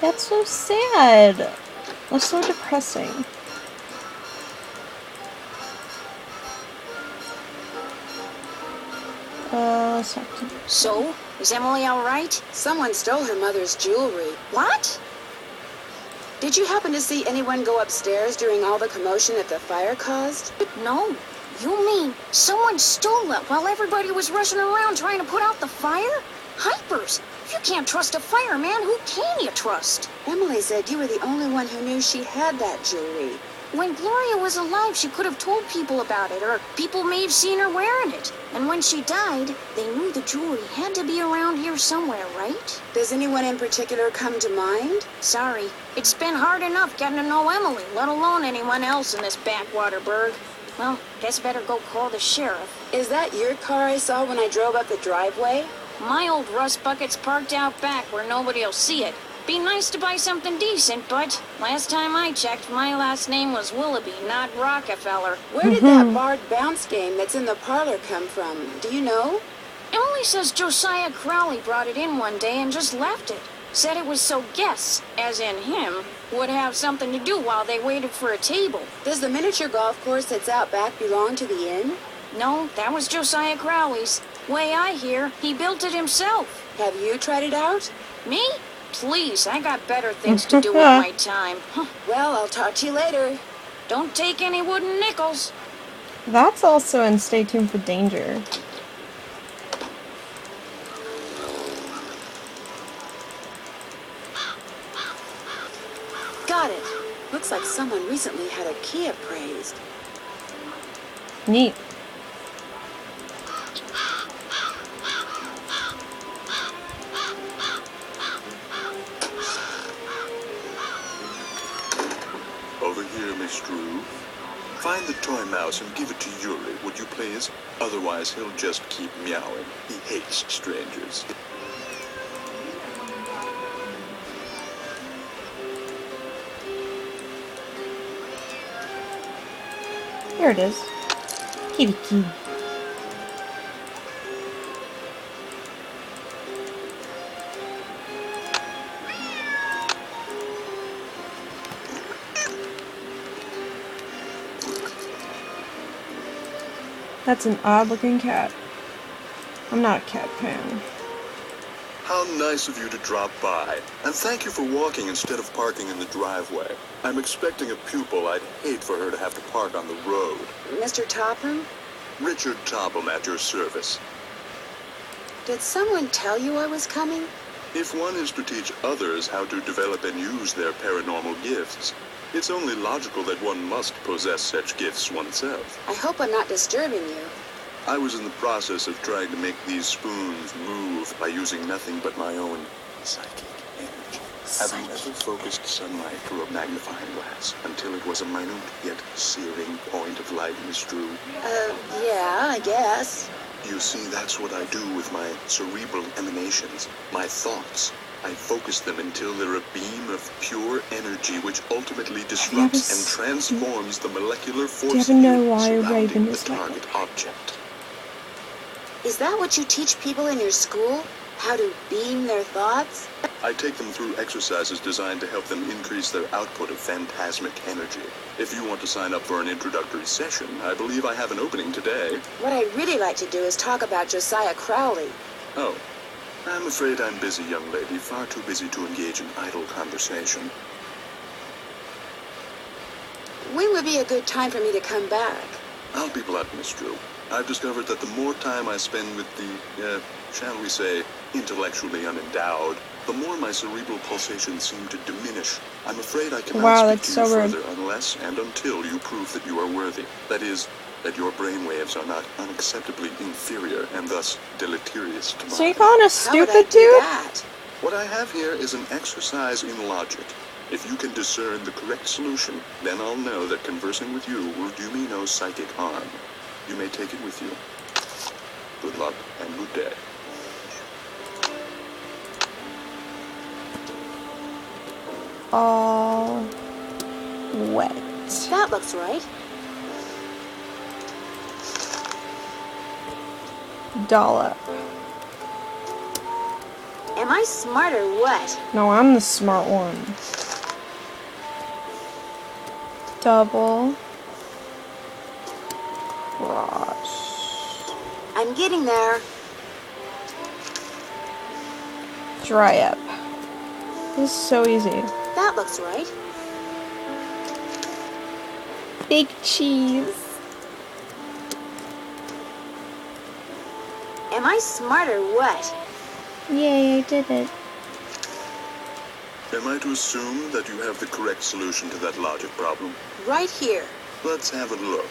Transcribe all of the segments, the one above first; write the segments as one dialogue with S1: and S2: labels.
S1: That's so sad. That's so depressing. Let's talk to...
S2: So, is Emily all right?
S3: Someone stole her mother's jewelry.
S2: What?
S3: Did you happen to see anyone go upstairs during all the commotion that the fire caused?
S2: No. You mean someone stole it while everybody was rushing around trying to put out the fire? Hypers! If you can't trust a fireman, who can you trust?
S3: Emily said you were the only one who knew she had that jewelry.
S2: When Gloria was alive, she could have told people about it, or people may have seen her wearing it. And when she died, they knew the jewelry had to be around here somewhere, right?
S3: Does anyone in particular come to mind?
S2: Sorry. It's been hard enough getting to know Emily, let alone anyone else in this backwater burg. Well, guess better go call the sheriff.
S3: Is that your car I saw when I drove up the driveway?
S2: My old rust bucket's parked out back where nobody'll see it. Be nice to buy something decent, but last time I checked, my last name was Willoughby, not Rockefeller.
S3: Where did that barred bounce game that's in the parlor come from? Do you know?
S2: Emily says Josiah Crowley brought it in one day and just left it. Said it was so guests, as in him, would have something to do while they waited for a table.
S3: Does the miniature golf course that's out back belong to the inn?
S2: No, that was Josiah Crowley's. Way I hear, he built it himself.
S3: Have you tried it out?
S2: Me? Please, I got better things to do with my time.
S3: Well, I'll talk to you later.
S2: Don't take any wooden nickels.
S1: That's also in Stay Tuned for Danger.
S3: Got it. Looks like someone recently had a key appraised.
S1: Neat.
S4: Over here, Miss Drew. Find the toy mouse and give it to Yuri, would you please? Otherwise, he'll just keep meowing. He hates strangers.
S1: Here it is. Kitty key. That's an odd-looking cat. I'm not a cat fan.
S4: How nice of you to drop by. And thank you for walking instead of parking in the driveway. I'm expecting a pupil. I'd hate for her to have to park on the road.
S3: Mr. Topham?
S4: Richard Topham at your service.
S3: Did someone tell you I was coming?
S4: If one is to teach others how to develop and use their paranormal gifts, it's only logical that one must possess such gifts oneself.
S3: I hope I'm not disturbing you.
S4: I was in the process of trying to make these spoons move by using nothing but my own psychic energy. Have you ever focused sunlight through a magnifying glass until it was a minute yet searing point of light, Miss Drew?
S3: Yeah, I guess.
S4: You see, that's what I do with my cerebral emanations, my thoughts. I focus them until they're a beam of pure energy which ultimately disrupts and transforms the molecular force surrounding the target object.
S3: Is that what you teach people in your school? How to beam their thoughts?
S4: I take them through exercises designed to help them increase their output of phantasmic energy. If you want to sign up for an introductory session, I believe I have an opening today.
S3: What I'd really like to do is talk about Josiah Crowley.
S4: Oh. I'm afraid I'm busy, young lady. Far too busy to engage in idle conversation.
S3: When would be a good time for me to come back?
S4: I'll be blunt, Miss Drew. I've discovered that the more time I spend with the, shall we say, intellectually unendowed, the more my cerebral pulsations seem to diminish. I'm afraid I cannot speak to you further unless and until you prove that you are worthy. That is, that your brainwaves are not unacceptably inferior and thus deleterious to mine.
S1: So you calling us stupid, dude?
S4: What I have here is an exercise in logic. If you can discern the correct solution, then I'll know that conversing with you will do me no psychic harm. You may take it with you. Good luck and good day.
S1: All wet.
S3: That looks right.
S1: Dollop.
S3: Am I smart or what?
S1: No, I'm the smart one. Double cross.
S3: I'm getting there.
S1: Dry up. This is so easy.
S3: That looks right.
S1: Big cheese.
S3: Am I smart or what?
S1: Yay, I did it.
S4: Am I to assume that you have the correct solution to that logic problem?
S3: Right here.
S4: Let's have a look.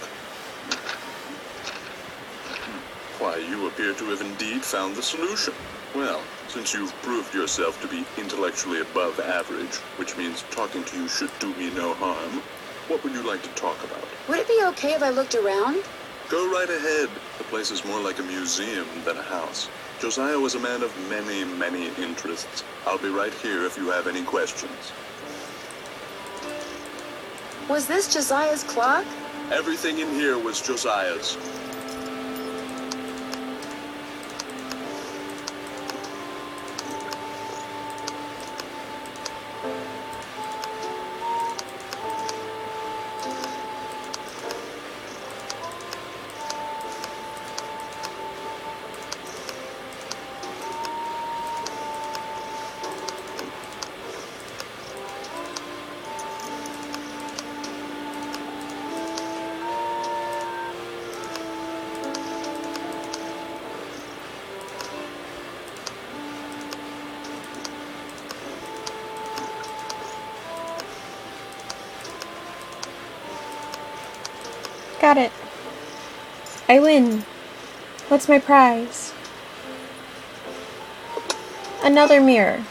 S4: Why, you appear to have indeed found the solution. Well, since you've proved yourself to be intellectually above average, which means talking to you should do me no harm, what would you like to talk about?
S3: Would it be okay if I looked around?
S4: Go right ahead. The place is more like a museum than a house. Josiah was a man of many, many interests. I'll be right here if you have any questions.
S3: Was this Josiah's clock?
S4: Everything in here was Josiah's.
S1: Got it. I win. What's my prize? Another mirror.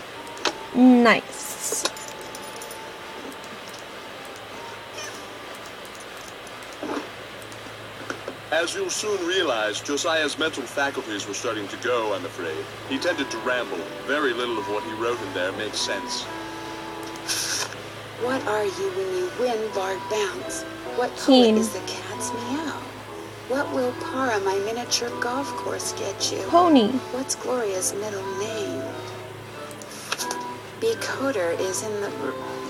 S1: Nice.
S4: As you'll soon realize, Josiah's mental faculties were starting to go, I'm afraid. He tended to ramble. Very little of what he wrote in there makes sense.
S3: What are you when you win Bard Bounce? What
S1: Keen.
S3: poet is the cat's meow? What will Para, my miniature golf course, get you?
S1: Pony.
S3: What's Gloria's middle name? Becoder is in the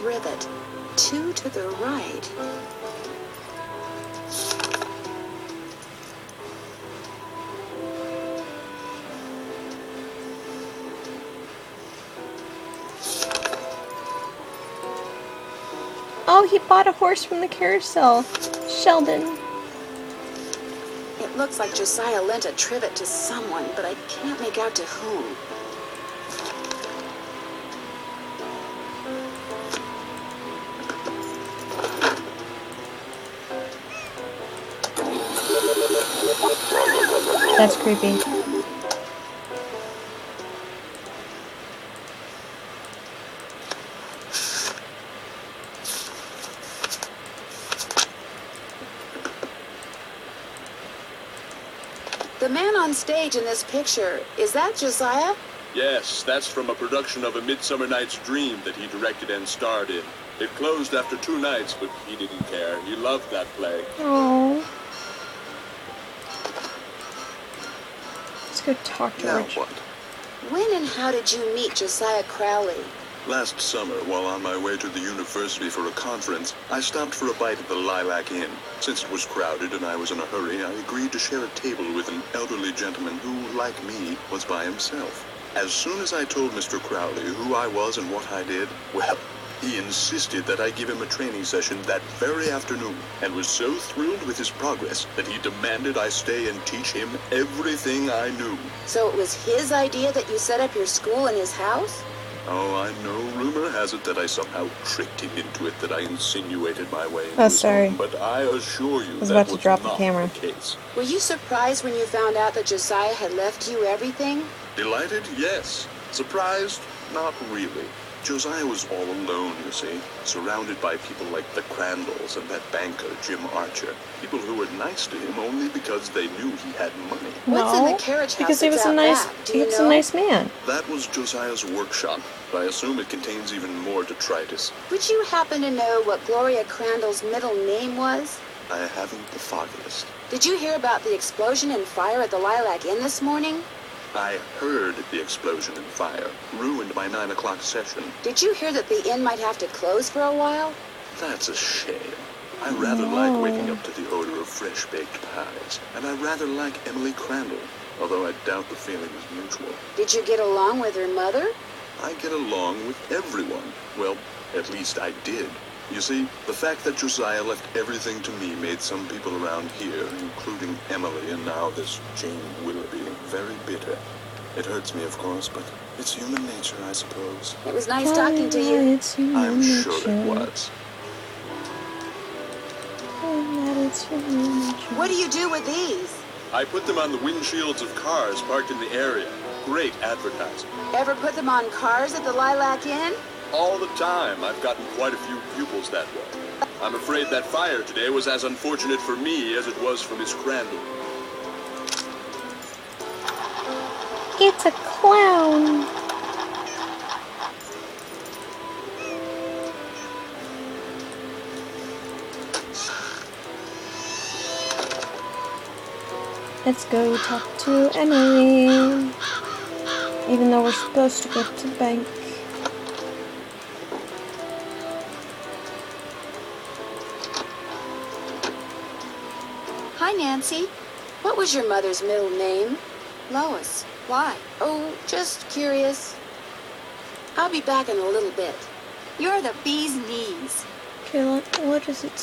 S3: rivet. 2 to the right.
S1: Oh, he bought a horse from the carousel. Sheldon.
S3: It looks like Josiah lent a trivet to someone, but I can't make out to whom.
S1: That's creepy.
S3: The man on stage in this picture, is that Josiah?
S4: Yes, that's from a production of A Midsummer Night's Dream that he directed and starred in. It closed after 2 nights, but he didn't care. He loved that play.
S1: Oh. Let's go talk to
S4: Now
S1: Rich.
S4: what?
S3: When and how did you meet Josiah Crowley?
S4: Last summer, while on my way to the university for a conference, I stopped for a bite at the Lilac Inn. Since it was crowded and I was in a hurry, I agreed to share a table with an elderly gentleman who, like me, was by himself. As soon as I told Mr. Crowley who I was and what I did, well, he insisted that I give him a training session that very afternoon, and was so thrilled with his progress that he demanded I stay and teach him everything I knew.
S3: So it was his idea that you set up your school in his house?
S4: Oh, I know. Rumor has it that I somehow tricked him into it, that I insinuated my way into
S1: Oh,
S4: his
S1: sorry.
S4: home, but I assure you
S1: was
S4: that
S1: about to
S4: was
S1: drop the
S4: not
S1: camera.
S4: the case.
S3: Were you surprised when you found out that Josiah had left you everything?
S4: Delighted? Yes. Surprised? Not really. Josiah was all alone, you see, surrounded by people like the Crandalls and that banker, Jim Archer. People who were nice to him only because they knew he had money.
S3: What's in
S1: No,
S3: the carriage house
S1: because he was
S3: that's
S1: a
S3: out
S1: nice,
S3: back? Do
S1: he
S3: you
S1: was
S3: know?
S1: a nice man.
S4: That was Josiah's workshop. I assume it contains even more detritus.
S3: Would you happen to know what Gloria Crandall's middle name was?
S4: I haven't the foggiest.
S3: Did you hear about the explosion and fire at the Lilac Inn this morning?
S4: I heard the explosion and fire. Ruined my 9 o'clock session.
S3: Did you hear that the inn might have to close for a while?
S4: That's a shame. I rather like waking up to the odor of fresh-baked pies. And I rather like Emily Crandall, although I doubt the feeling is mutual.
S3: Did you get along with her mother?
S4: I get along with everyone. Well, at least I did. You see, the fact that Josiah left everything to me made some people around here, including Emily and now this Jane Willoughby, very bitter. It hurts me, of course, but it's human nature, I suppose.
S3: It was nice talking to you.
S1: It's human
S4: I'm sure it
S1: nature.
S4: was.
S1: That it's human nature.
S3: What do you do with these?
S4: I put them on the windshields of cars parked in the area. Great advertising.
S3: Ever put them on cars at the Lilac Inn?
S4: All the time. I've gotten quite a few pupils that way. I'm afraid that fire today was as unfortunate for me as it was for Miss Crandall.
S1: It's a clown. Let's go talk to Emily. Even though we're supposed to go to the bank.
S3: Hi, Nancy. What was your mother's middle name? Lois. Why? Oh, just curious. I'll be back in a little bit. You're the bee's knees.
S1: Okay, what does it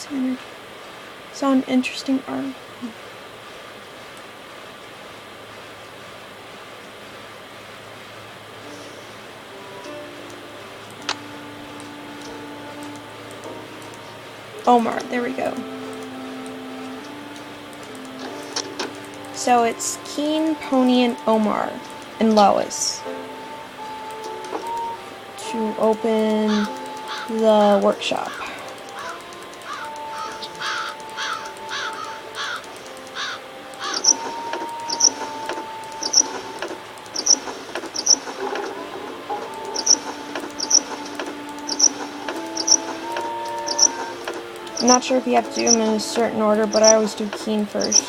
S1: sound interesting? Omar, there we go. So it's Keen, Pony, and Omar, and Lois to open the workshop. I'm not sure if you have to do them in a certain order, but I always do Keen first.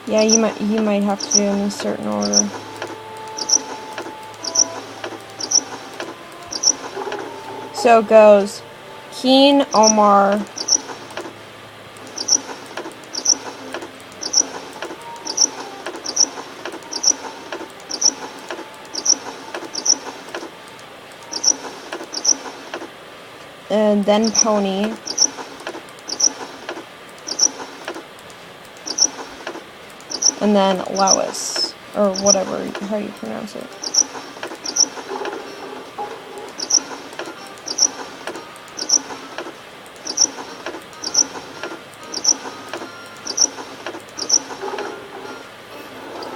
S1: Yeah, you might have to do them in a certain order. So it goes Keen, Omar, and then Pony. And then Lois, or whatever, how you pronounce it.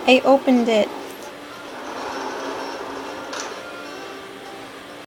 S1: I opened it.